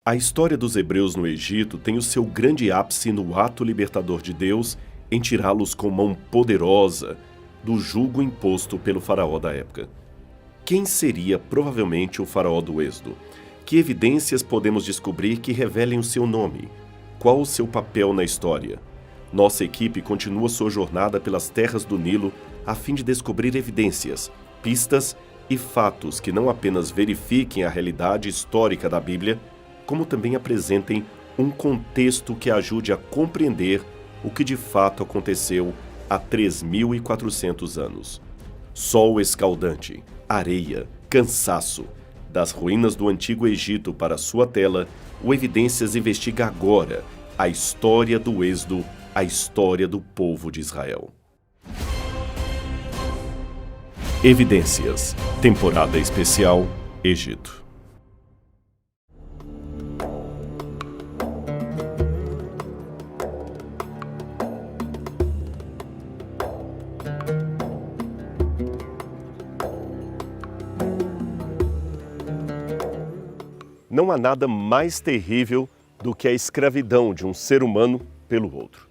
A história dos hebreus no Egito tem o seu grande ápice no ato libertador de Deus em tirá-los com mão poderosa do jugo imposto pelo faraó da época. Quem seria provavelmente o faraó do Êxodo? Que evidências podemos descobrir que revelem o seu nome? Qual o seu papel na história? Nossa equipe continua sua jornada pelas terras do Nilo a fim de descobrir evidências, pistas e fatos que não apenas verifiquem a realidade histórica da Bíblia, como também apresentem um contexto que ajude a compreender o que de fato aconteceu há 3.400 anos. Sol escaldante, areia, cansaço. Das ruínas do Antigo Egito para sua tela, o Evidências investiga agora a história do Êxodo, a história do povo de Israel. Evidências, temporada especial, Egito. Não há nada mais terrível do que a escravidão de um ser humano pelo outro.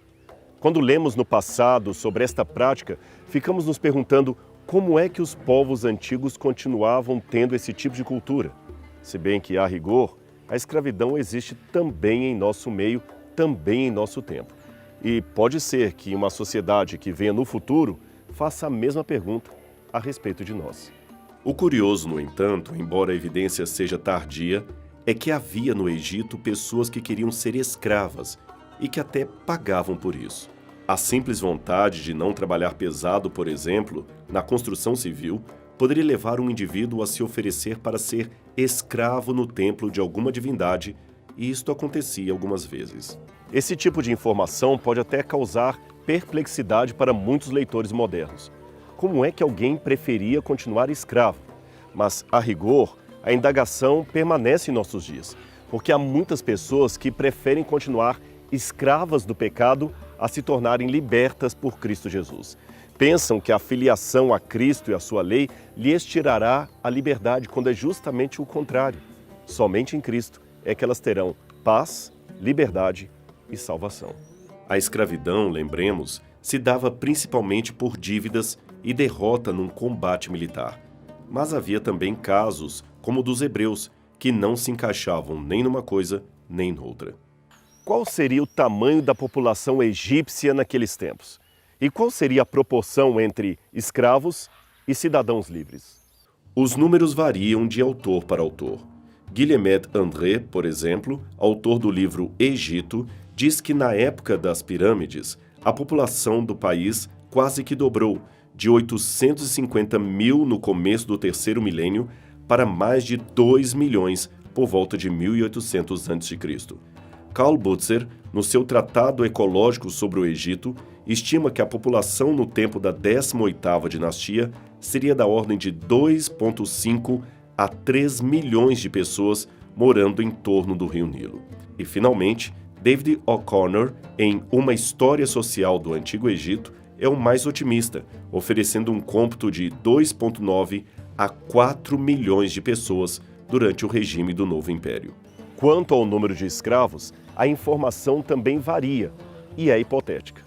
Quando lemos no passado sobre esta prática, ficamos nos perguntando como é que os povos antigos continuavam tendo esse tipo de cultura. Se bem que, a rigor, a escravidão existe também em nosso meio, também em nosso tempo. E pode ser que uma sociedade que venha no futuro faça a mesma pergunta a respeito de nós. O curioso, no entanto, embora a evidência seja tardia, é que havia no Egito pessoas que queriam ser escravas e que até pagavam por isso. A simples vontade de não trabalhar pesado, por exemplo, na construção civil, poderia levar um indivíduo a se oferecer para ser escravo no templo de alguma divindade, e isto acontecia algumas vezes. Esse tipo de informação pode até causar perplexidade para muitos leitores modernos. Como é que alguém preferia continuar escravo? Mas, a rigor, a indagação permanece em nossos dias, porque há muitas pessoas que preferem continuar escravas do pecado a se tornarem libertas por Cristo Jesus. Pensam que a filiação a Cristo e a sua lei lhes tirará a liberdade, quando é justamente o contrário. Somente em Cristo é que elas terão paz, liberdade e salvação. A escravidão, lembremos, se dava principalmente por dívidas e derrota num combate militar. Mas havia também casos, como o dos hebreus, que não se encaixavam nem numa coisa nem noutra. Qual seria o tamanho da população egípcia naqueles tempos? E qual seria a proporção entre escravos e cidadãos livres? Os números variam de autor para autor. Guilhemet André, por exemplo, autor do livro Egito, diz que na época das pirâmides, a população do país quase que dobrou, de 850 mil no começo do terceiro milênio para mais de 2 milhões por volta de 1800 a.C. Karl Butzer, no seu Tratado Ecológico sobre o Egito, estima que a população no tempo da 18ª dinastia seria da ordem de 2,5 a 3 milhões de pessoas morando em torno do rio Nilo. E, finalmente, David O'Connor, em Uma História Social do Antigo Egito, é o mais otimista, oferecendo um cômputo de 2,9 a 4 milhões de pessoas durante o regime do Novo Império. Quanto ao número de escravos, a informação também varia e é hipotética.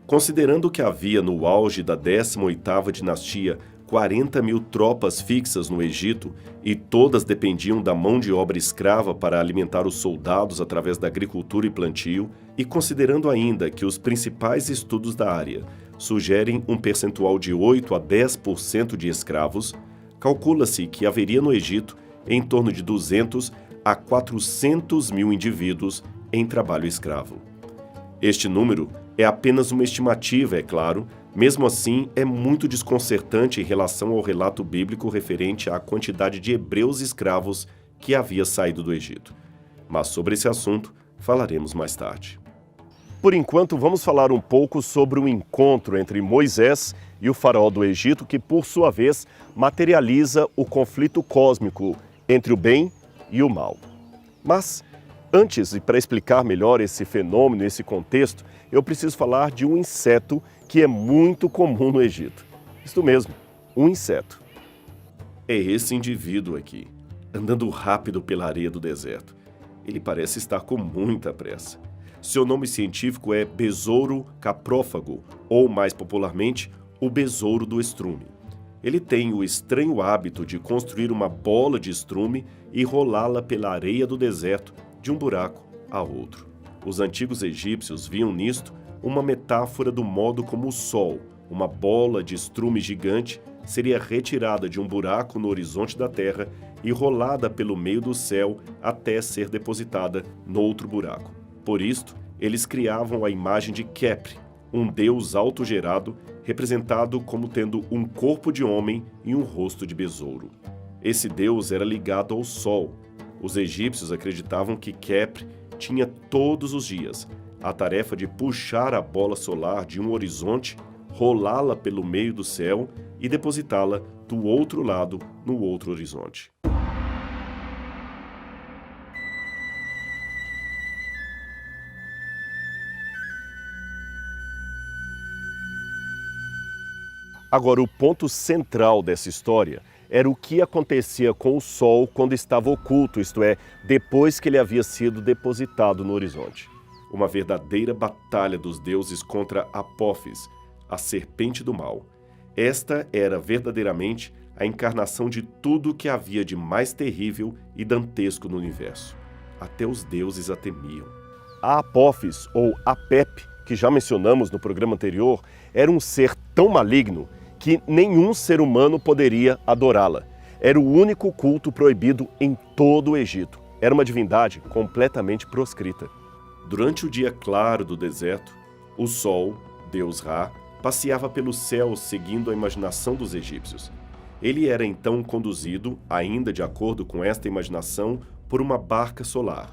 Considerando que havia no auge da 18ª dinastia 40 mil tropas fixas no Egito e todas dependiam da mão de obra escrava para alimentar os soldados através da agricultura e plantio, e considerando ainda que os principais estudos da área sugerem um percentual de 8 a 10% de escravos, calcula-se que haveria no Egito em torno de 200 a 400 mil indivíduos em trabalho escravo. Este número é apenas uma estimativa, é claro, mesmo assim é muito desconcertante em relação ao relato bíblico referente à quantidade de hebreus escravos que havia saído do Egito. Mas sobre esse assunto falaremos mais tarde. Por enquanto, vamos falar um pouco sobre o encontro entre Moisés e o faraó do Egito, que por sua vez materializa o conflito cósmico entre o bem e o mal. Mas, antes, e para explicar melhor esse fenômeno, esse contexto, eu preciso falar de um inseto que é muito comum no Egito. Isto mesmo, um inseto. É esse indivíduo aqui, andando rápido pela areia do deserto. Ele parece estar com muita pressa. Seu nome científico é besouro caprófago, ou mais popularmente, o besouro do estrume. Ele tem o estranho hábito de construir uma bola de estrume e rolá-la pela areia do deserto de um buraco a outro. Os antigos egípcios viam nisto uma metáfora do modo como o Sol, uma bola de estrume gigante, seria retirada de um buraco no horizonte da Terra e rolada pelo meio do céu até ser depositada noutro buraco. Por isto, eles criavam a imagem de Kepri, um deus autogerado, representado como tendo um corpo de homem e um rosto de besouro. Esse deus era ligado ao Sol. Os egípcios acreditavam que Kepri tinha todos os dias a tarefa de puxar a bola solar de um horizonte, rolá-la pelo meio do céu e depositá-la do outro lado no outro horizonte. Agora, o ponto central dessa história era o que acontecia com o Sol quando estava oculto, isto é, depois que ele havia sido depositado no horizonte. Uma verdadeira batalha dos deuses contra Apófis, a serpente do mal. Esta era verdadeiramente a encarnação de tudo o que havia de mais terrível e dantesco no universo. Até os deuses a temiam. A Apófis, ou Apep, que já mencionamos no programa anterior, era um ser tão maligno que nenhum ser humano poderia adorá-la. Era o único culto proibido em todo o Egito. Era uma divindade completamente proscrita. Durante o dia claro do deserto, o Sol, Deus Ra, passeava pelo céu seguindo a imaginação dos egípcios. Ele era então conduzido, ainda de acordo com esta imaginação, por uma barca solar.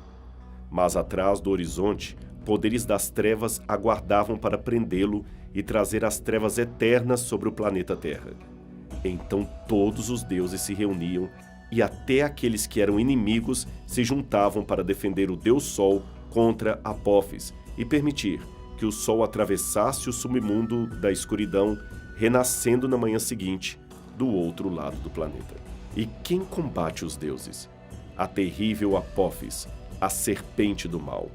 Mas atrás do horizonte, poderes das trevas aguardavam para prendê-lo e trazer as trevas eternas sobre o planeta Terra. Então todos os deuses se reuniam e até aqueles que eram inimigos se juntavam para defender o Deus Sol contra Apófis e permitir que o Sol atravessasse o submundo da escuridão, renascendo na manhã seguinte do outro lado do planeta. E quem combate os deuses? A terrível Apófis, a serpente do mal.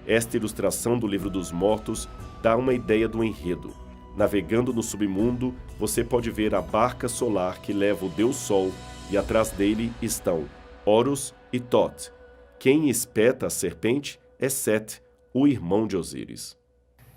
Esta ilustração do Livro dos Mortos dá uma ideia do enredo. Navegando no submundo, você pode ver a barca solar que leva o Deus Sol e atrás dele estão Horus e Thoth. Quem espeta a serpente é Set, o irmão de Osíris.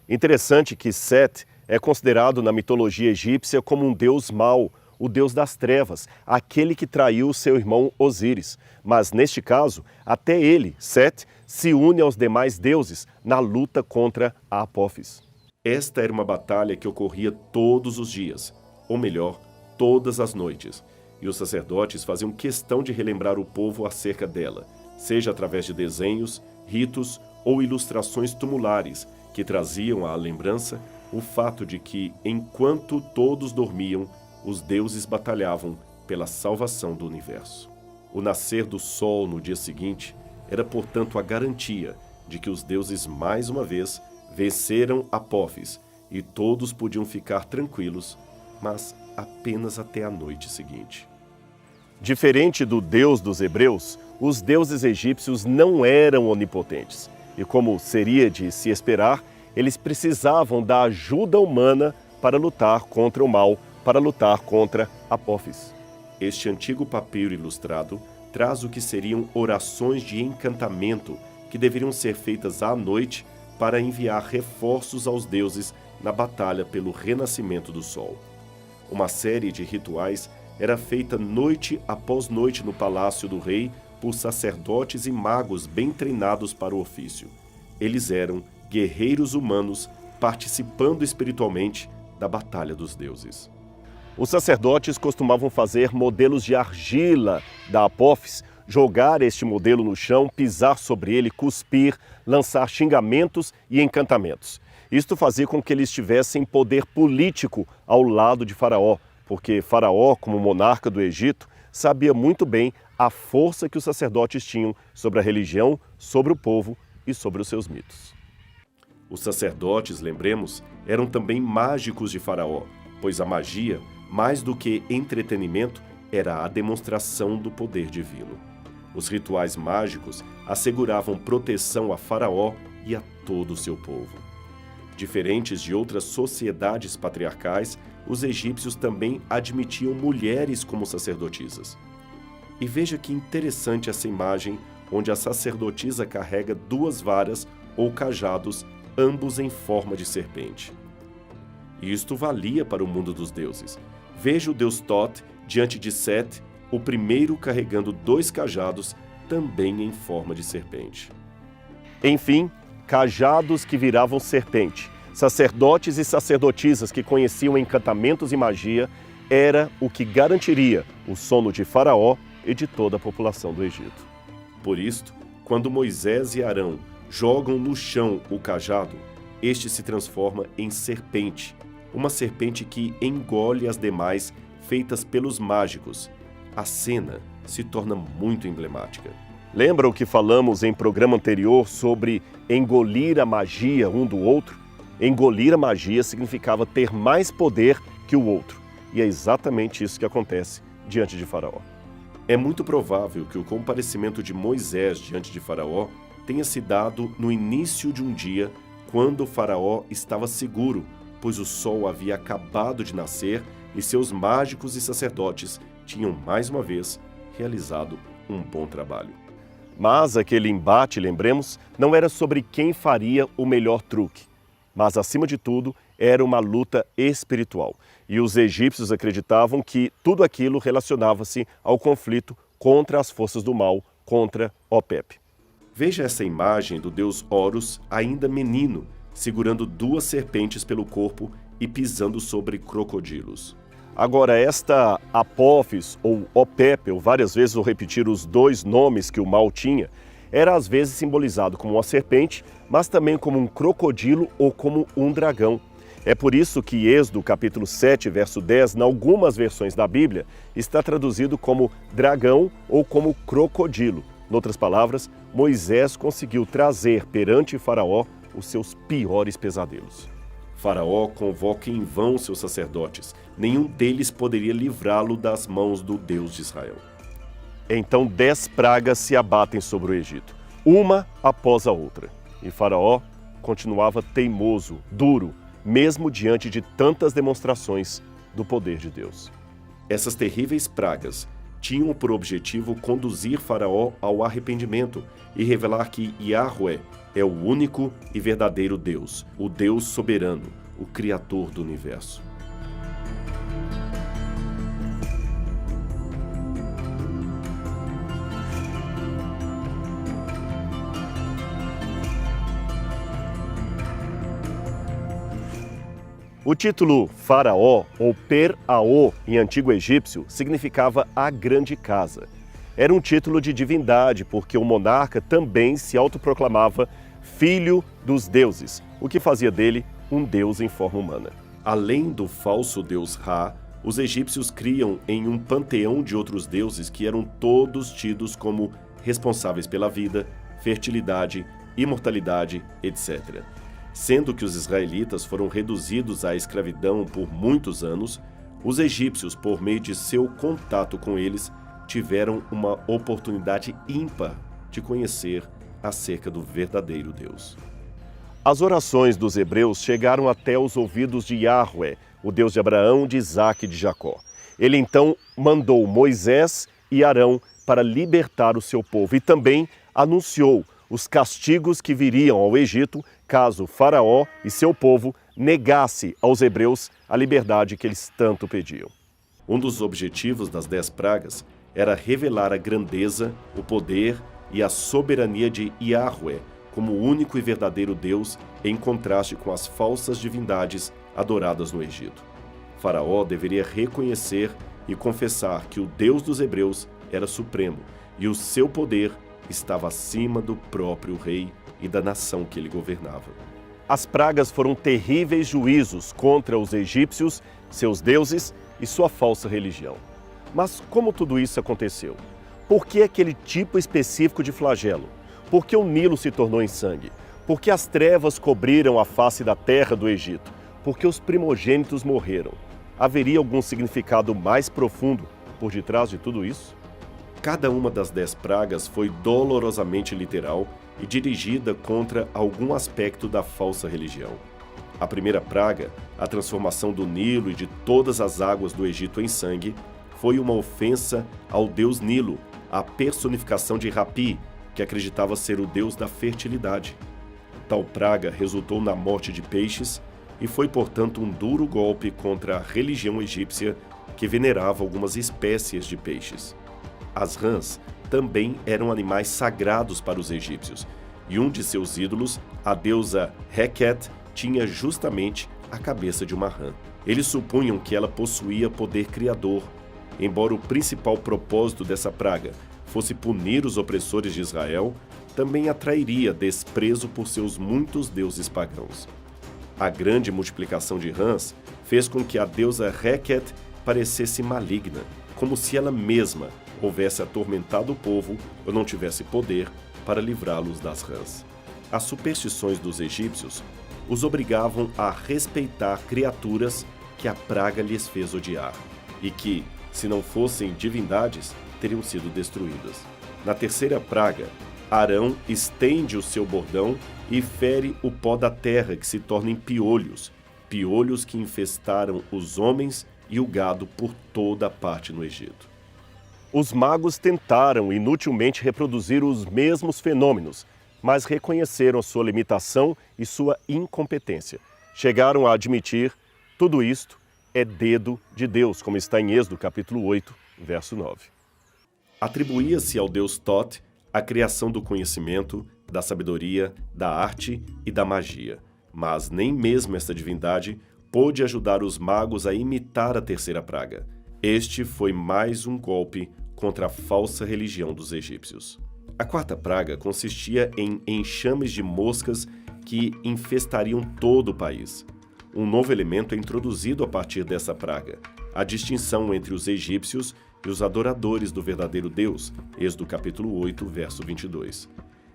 Interessante que Set é considerado na mitologia egípcia como um deus mau, o deus das trevas, aquele que traiu seu irmão Osíris. Mas neste caso, até ele, Set, se une aos demais deuses na luta contra a Apófis. Esta era uma batalha que ocorria todos os dias, ou melhor, todas as noites, e os sacerdotes faziam questão de relembrar o povo acerca dela, seja através de desenhos, ritos ou ilustrações tumulares, que traziam à lembrança o fato de que, enquanto todos dormiam, os deuses batalhavam pela salvação do universo. O nascer do sol no dia seguinte era, portanto, a garantia de que os deuses, mais uma vez, venceram Apófis e todos podiam ficar tranquilos, mas apenas até a noite seguinte. Diferente do Deus dos hebreus, os deuses egípcios não eram onipotentes. E como seria de se esperar, eles precisavam da ajuda humana para lutar contra o mal, para lutar contra Apófis. Este antigo papiro ilustrado traz o que seriam orações de encantamento que deveriam ser feitas à noite para enviar reforços aos deuses na batalha pelo renascimento do sol. Uma série de rituais era feita noite após noite no palácio do rei por sacerdotes e magos bem treinados para o ofício. Eles eram guerreiros humanos participando espiritualmente da batalha dos deuses. Os sacerdotes costumavam fazer modelos de argila da Apófis, jogar este modelo no chão, pisar sobre ele, cuspir, lançar xingamentos e encantamentos. Isto fazia com que eles tivessem poder político ao lado de Faraó, porque Faraó, como monarca do Egito, sabia muito bem a força que os sacerdotes tinham sobre a religião, sobre o povo e sobre os seus mitos. Os sacerdotes, lembremos, eram também mágicos de Faraó, pois a magia, mais do que entretenimento, era a demonstração do poder divino. Os rituais mágicos asseguravam proteção a Faraó e a todo o seu povo. Diferentes de outras sociedades patriarcais, os egípcios também admitiam mulheres como sacerdotisas. E veja que interessante essa imagem onde a sacerdotisa carrega 2 varas ou cajados, ambos em forma de serpente. Isto valia para o mundo dos deuses. Veja o deus Thoth diante de Sete, o primeiro carregando 2 cajados, também em forma de serpente. Enfim, cajados que viravam serpente, sacerdotes e sacerdotisas que conheciam encantamentos e magia, era o que garantiria o sono de Faraó e de toda a população do Egito. Por isto, quando Moisés e Arão jogam no chão o cajado, este se transforma em serpente, uma serpente que engole as demais feitas pelos mágicos. A cena se torna muito emblemática. Lembra o que falamos em programa anterior sobre engolir a magia um do outro? Engolir a magia significava ter mais poder que o outro. E é exatamente isso que acontece diante de Faraó. É muito provável que o comparecimento de Moisés diante de Faraó tenha se dado no início de um dia, quando Faraó estava seguro, pois o sol havia acabado de nascer e seus mágicos e sacerdotes tinham mais uma vez realizado um bom trabalho. Mas aquele embate, lembremos, não era sobre quem faria o melhor truque, mas acima de tudo era uma luta espiritual. E os egípcios acreditavam que tudo aquilo relacionava-se ao conflito contra as forças do mal, contra Opep. Veja essa imagem do deus Horus, ainda menino, segurando 2 serpentes pelo corpo e pisando sobre crocodilos. Agora, esta Apófis ou Opep, eu várias vezes vou repetir os 2 nomes que o mal tinha, era às vezes simbolizado como uma serpente, mas também como um crocodilo ou como um dragão. É por isso que Êxodo capítulo 7, verso 10, em algumas versões da Bíblia, está traduzido como dragão ou como crocodilo. Em outras palavras, Moisés conseguiu trazer perante Faraó os seus piores pesadelos. Faraó convoca em vão seus sacerdotes. Nenhum deles poderia livrá-lo das mãos do Deus de Israel. Então 10 pragas se abatem sobre o Egito, uma após a outra. E Faraó continuava teimoso, duro, mesmo diante de tantas demonstrações do poder de Deus. Essas terríveis pragas tinham por objetivo conduzir Faraó ao arrependimento e revelar que Yahweh é o único e verdadeiro Deus, o Deus soberano, o Criador do universo. O título Faraó, ou Per-Aó, em antigo egípcio, significava a grande casa. Era um título de divindade, porque o monarca também se autoproclamava filho dos deuses, o que fazia dele um deus em forma humana. Além do falso deus Ra, os egípcios criam em um panteão de outros deuses que eram todos tidos como responsáveis pela vida, fertilidade, imortalidade, etc. Sendo que os israelitas foram reduzidos à escravidão por muitos anos, os egípcios, por meio de seu contato com eles, tiveram uma oportunidade ímpar de conhecer acerca do verdadeiro Deus. As orações dos hebreus chegaram até os ouvidos de Yahweh, o Deus de Abraão, de Isaque e de Jacó. Ele então mandou Moisés e Arão para libertar o seu povo e também anunciou os castigos que viriam ao Egito caso Faraó e seu povo negasse aos hebreus a liberdade que eles tanto pediam. Um dos objetivos das 10 pragas era revelar a grandeza, o poder e a soberania de Yahweh como o único e verdadeiro Deus, em contraste com as falsas divindades adoradas no Egito. Faraó deveria reconhecer e confessar que o Deus dos hebreus era supremo e o seu poder estava acima do próprio rei e da nação que ele governava. As pragas foram terríveis juízos contra os egípcios, seus deuses e sua falsa religião. Mas como tudo isso aconteceu? Por que aquele tipo específico de flagelo? Por que o Nilo se tornou em sangue? Por que as trevas cobriram a face da terra do Egito? Por que os primogênitos morreram? Haveria algum significado mais profundo por detrás de tudo isso? Cada uma das 10 pragas foi dolorosamente literal e dirigida contra algum aspecto da falsa religião. A primeira praga, a transformação do Nilo e de todas as águas do Egito em sangue, foi uma ofensa ao deus Nilo, a personificação de Rapi, que acreditava ser o deus da fertilidade. Tal praga resultou na morte de peixes e foi, portanto, um duro golpe contra a religião egípcia que venerava algumas espécies de peixes. As rãs também eram animais sagrados para os egípcios, e um de seus ídolos, a deusa Heket, tinha justamente a cabeça de uma rã. Eles supunham que ela possuía poder criador, embora o principal propósito dessa praga fosse punir os opressores de Israel, também atrairia desprezo por seus muitos deuses pagãos. A grande multiplicação de rãs fez com que a deusa Heket parecesse maligna, como se ela mesma houvesse atormentado o povo ou não tivesse poder para livrá-los das rãs. As superstições dos egípcios os obrigavam a respeitar criaturas que a praga lhes fez odiar e que, se não fossem divindades, teriam sido destruídas. Na terceira praga, Arão estende o seu bordão e fere o pó da terra, que se torna em piolhos, piolhos que infestaram os homens e o gado por toda a parte no Egito. Os magos tentaram inutilmente reproduzir os mesmos fenômenos, mas reconheceram sua limitação e sua incompetência. Chegaram a admitir: tudo isto é dedo de Deus, como está em Êxodo capítulo 8, verso 9. Atribuía-se ao deus Tot a criação do conhecimento, da sabedoria, da arte e da magia, mas nem mesmo esta divindade pôde ajudar os magos a imitar a terceira praga. Este foi mais um golpe contra a falsa religião dos egípcios. A quarta praga consistia em enxames de moscas que infestariam todo o país. Um novo elemento é introduzido a partir dessa praga: a distinção entre os egípcios e os adoradores do verdadeiro Deus, Êxodo capítulo 8, verso 22.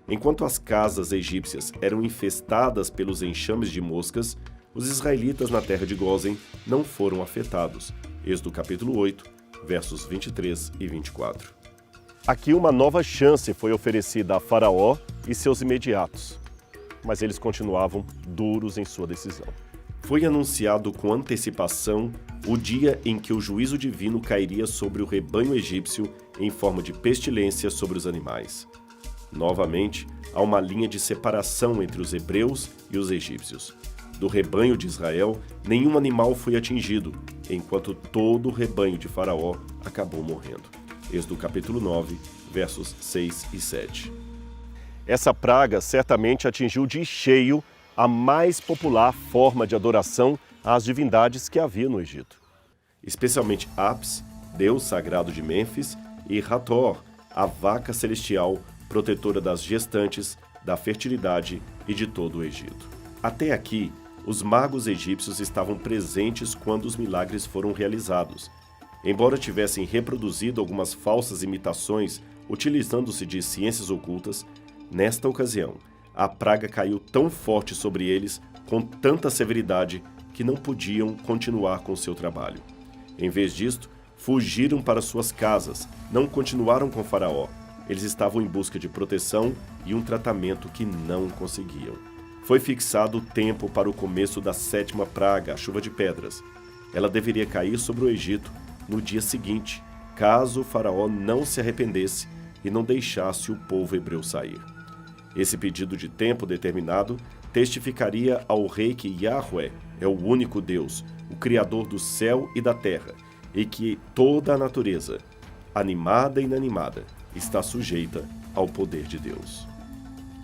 Enquanto as casas egípcias eram infestadas pelos enxames de moscas, os israelitas na terra de Gósen não foram afetados, Êxodo capítulo 8, versos 23 e 24. Aqui uma nova chance foi oferecida a Faraó e seus imediatos, mas eles continuavam duros em sua decisão. Foi anunciado com antecipação o dia em que o juízo divino cairia sobre o rebanho egípcio em forma de pestilência sobre os animais. Novamente, há uma linha de separação entre os hebreus e os egípcios. Do rebanho de Israel, nenhum animal foi atingido, enquanto todo o rebanho de Faraó acabou morrendo. Êxodo capítulo 9, versos 6 e 7. Essa praga certamente atingiu de cheio a mais popular forma de adoração às divindades que havia no Egito. Especialmente Apis, deus sagrado de Mênfis, e Hathor, a vaca celestial, protetora das gestantes, da fertilidade e de todo o Egito. Até aqui, os magos egípcios estavam presentes quando os milagres foram realizados. Embora tivessem reproduzido algumas falsas imitações utilizando-se de ciências ocultas, nesta ocasião, a praga caiu tão forte sobre eles, com tanta severidade, que não podiam continuar com seu trabalho. Em vez disto, fugiram para suas casas, não continuaram com Faraó. Eles estavam em busca de proteção e um tratamento que não conseguiam. Foi fixado o tempo para o começo da sétima praga, a chuva de pedras. Ela deveria cair sobre o Egito no dia seguinte, caso o Faraó não se arrependesse e não deixasse o povo hebreu sair. Esse pedido de tempo determinado testificaria ao rei que Yahweh é o único Deus, o Criador do céu e da terra, e que toda a natureza, animada e inanimada, está sujeita ao poder de Deus.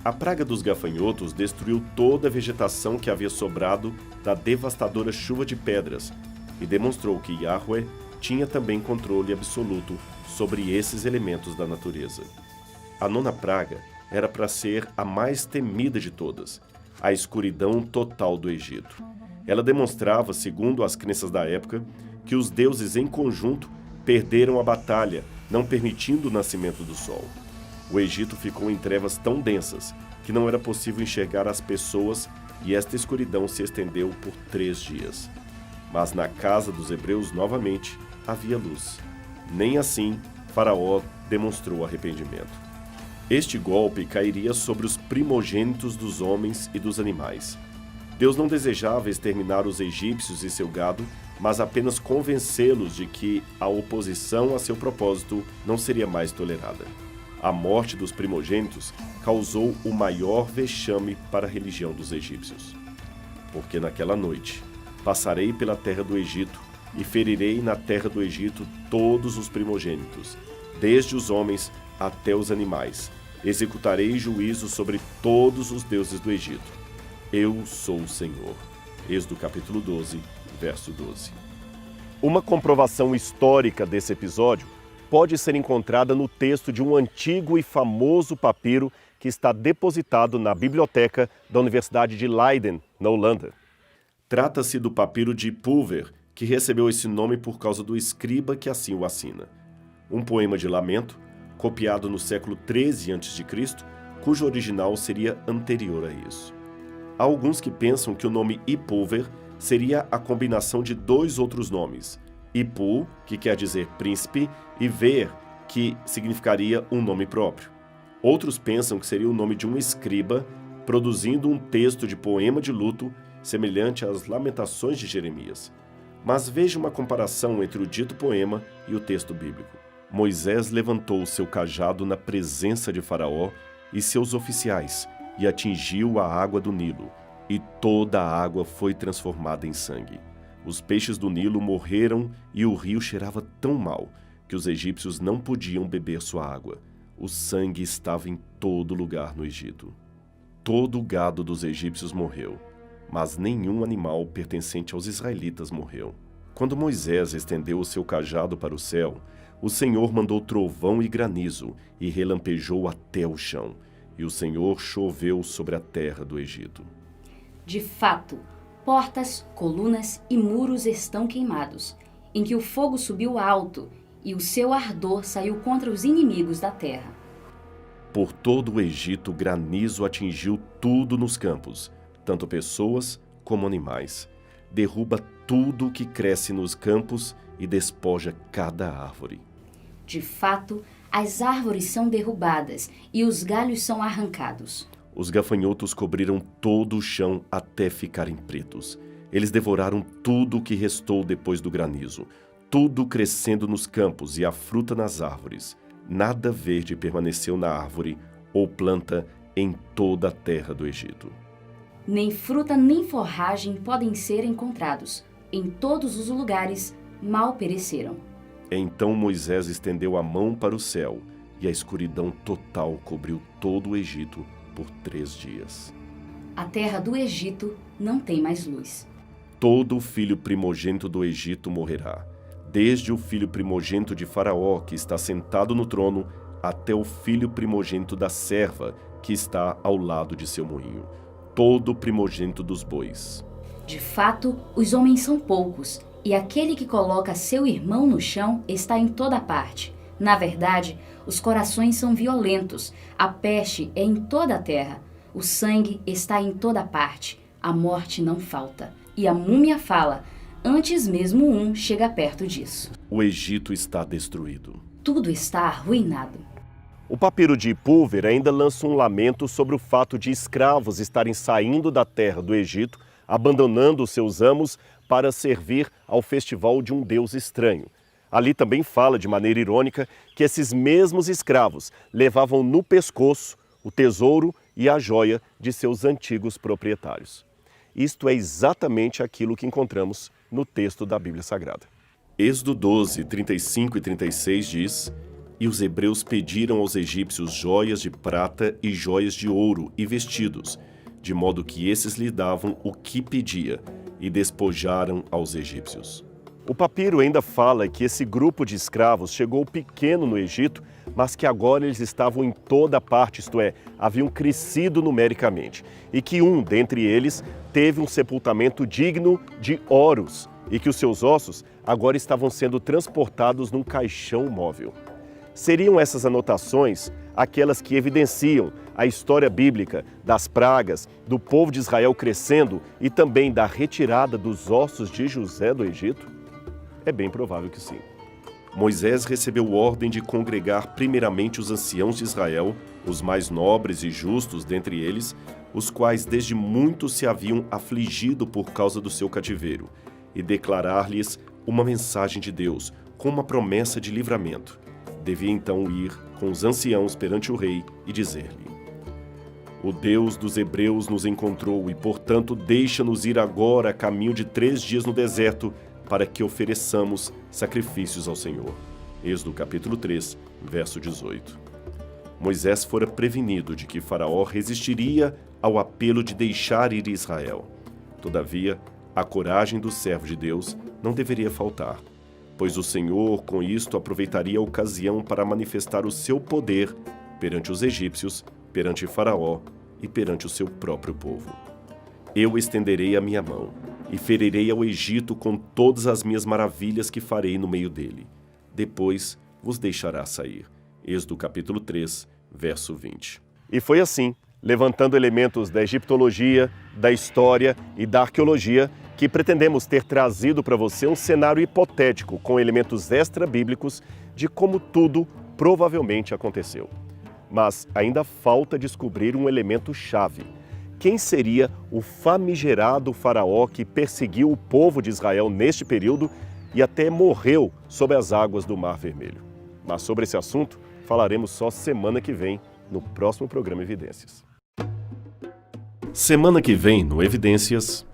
A praga dos gafanhotos destruiu toda a vegetação que havia sobrado da devastadora chuva de pedras e demonstrou que Yahweh tinha também controle absoluto sobre esses elementos da natureza. A nona praga era para ser a mais temida de todas, a escuridão total do Egito. Ela demonstrava, segundo as crenças da época, que os deuses em conjunto perderam a batalha, não permitindo o nascimento do sol. O Egito ficou em trevas tão densas que não era possível enxergar as pessoas e esta escuridão se estendeu por 3 dias. Mas na casa dos hebreus, novamente, havia luz. Nem assim Faraó demonstrou arrependimento. Este golpe cairia sobre os primogênitos dos homens e dos animais. Deus não desejava exterminar os egípcios e seu gado, mas apenas convencê-los de que a oposição a seu propósito não seria mais tolerada. A morte dos primogênitos causou o maior vexame para a religião dos egípcios. Porque naquela noite passarei pela terra do Egito e ferirei na terra do Egito todos os primogênitos, desde os homens até os animais. Executarei juízo sobre todos os deuses do Egito. Eu sou o Senhor. Êxodo capítulo 12, verso 12. Uma comprovação histórica desse episódio pode ser encontrada no texto de um antigo e famoso papiro que está depositado na biblioteca da Universidade de Leiden, na Holanda. Trata-se do papiro de Pulver, que recebeu esse nome por causa do escriba que assim o assina. Um poema de lamento, copiado no século XIII a.C., cujo original seria anterior a isso. Há alguns que pensam que o nome Ipulver seria a combinação de dois outros nomes, Ipu, que quer dizer príncipe, e Ver, que significaria um nome próprio. Outros pensam que seria o nome de um escriba produzindo um texto de poema de luto semelhante às Lamentações de Jeremias. Mas veja uma comparação entre o dito poema e o texto bíblico. Moisés levantou o seu cajado na presença de Faraó e seus oficiais e atingiu a água do Nilo, e toda a água foi transformada em sangue. Os peixes do Nilo morreram e o rio cheirava tão mal que os egípcios não podiam beber sua água. O sangue estava em todo lugar no Egito. Todo o gado dos egípcios morreu, mas nenhum animal pertencente aos israelitas morreu. Quando Moisés estendeu o seu cajado para o céu, o Senhor mandou trovão e granizo e relampejou até o chão, e o Senhor choveu sobre a terra do Egito. De fato, portas, colunas e muros estão queimados, em que o fogo subiu alto e o seu ardor saiu contra os inimigos da terra. Por todo o Egito, granizo atingiu tudo nos campos, tanto pessoas como animais. Derruba tudo o que cresce nos campos e despoja cada árvore. De fato, as árvores são derrubadas e os galhos são arrancados. Os gafanhotos cobriram todo o chão até ficarem pretos. Eles devoraram tudo o que restou depois do granizo, tudo crescendo nos campos e a fruta nas árvores. Nada verde permaneceu na árvore ou planta em toda a terra do Egito. Nem fruta nem forragem podem ser encontrados. Em todos os lugares mal pereceram. Então Moisés estendeu a mão para o céu, e a escuridão total cobriu todo o Egito por 3 dias. A terra do Egito não tem mais luz. Todo o filho primogênito do Egito morrerá, desde o filho primogênito de Faraó, que está sentado no trono, até o filho primogênito da serva, que está ao lado de seu moinho, todo o primogênito dos bois. De fato, os homens são poucos, e aquele que coloca seu irmão no chão está em toda parte. Na verdade, os corações são violentos, a peste é em toda a terra, o sangue está em toda parte, a morte não falta. E a múmia fala, antes mesmo um chega perto disso. O Egito está destruído. Tudo está arruinado. O papiro de Pulver ainda lança um lamento sobre o fato de escravos estarem saindo da terra do Egito, abandonando seus amos para servir ao festival de um deus estranho. Ali também fala de maneira irônica que esses mesmos escravos levavam no pescoço o tesouro e a joia de seus antigos proprietários. Isto é exatamente aquilo que encontramos no texto da Bíblia Sagrada. Êxodo 12, 35 e 36 diz: E os hebreus pediram aos egípcios joias de prata e joias de ouro e vestidos, de modo que esses lhe davam o que pedia, e despojaram aos egípcios. O papiro ainda fala que esse grupo de escravos chegou pequeno no Egito, mas que agora eles estavam em toda parte, isto é, haviam crescido numericamente, e que um dentre eles teve um sepultamento digno de Horus, e que os seus ossos agora estavam sendo transportados num caixão móvel. Seriam essas anotações aquelas que evidenciam a história bíblica das pragas, do povo de Israel crescendo e também da retirada dos ossos de José do Egito? É bem provável que sim. Moisés recebeu ordem de congregar primeiramente os anciãos de Israel, os mais nobres e justos dentre eles, os quais desde muito se haviam afligido por causa do seu cativeiro, e declarar-lhes uma mensagem de Deus, com uma promessa de livramento. Devia então ir com os anciãos perante o rei e dizer-lhe: O Deus dos hebreus nos encontrou e, portanto, deixa-nos ir agora a caminho de 3 dias no deserto, para que ofereçamos sacrifícios ao Senhor. Êxodo capítulo 3, verso 18. Moisés fora prevenido de que Faraó resistiria ao apelo de deixar ir Israel. Todavia, a coragem do servo de Deus não deveria faltar, pois o Senhor, com isto, aproveitaria a ocasião para manifestar o seu poder perante os egípcios, perante Faraó e perante o seu próprio povo. Eu estenderei a minha mão e ferirei ao Egito com todas as minhas maravilhas que farei no meio dele. Depois vos deixará sair. Êxodo capítulo 3, verso 20. E foi assim, levantando elementos da egiptologia, da história e da arqueologia, que pretendemos ter trazido para você um cenário hipotético com elementos extra-bíblicos de como tudo provavelmente aconteceu. Mas ainda falta descobrir um elemento-chave. Quem seria o famigerado faraó que perseguiu o povo de Israel neste período e até morreu sob as águas do Mar Vermelho? Mas sobre esse assunto falaremos só semana que vem, no próximo programa Evidências. Semana que vem no Evidências.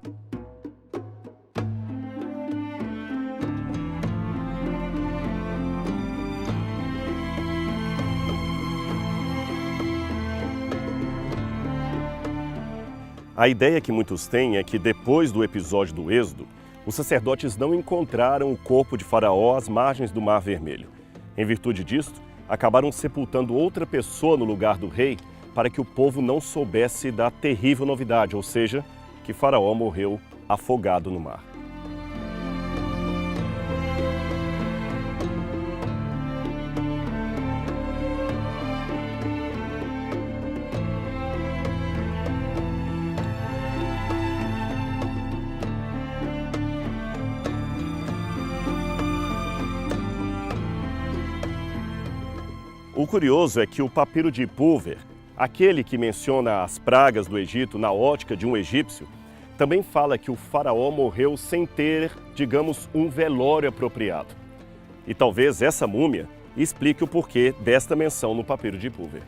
A ideia que muitos têm é que depois do episódio do Êxodo, os sacerdotes não encontraram o corpo de Faraó às margens do Mar Vermelho. Em virtude disto, acabaram sepultando outra pessoa no lugar do rei para que o povo não soubesse da terrível novidade, ou seja, que Faraó morreu afogado no mar. O curioso é que o papiro de Pulver, aquele que menciona as pragas do Egito na ótica de um egípcio, também fala que o faraó morreu sem ter, digamos, um velório apropriado. E talvez essa múmia explique o porquê desta menção no papiro de Pulver.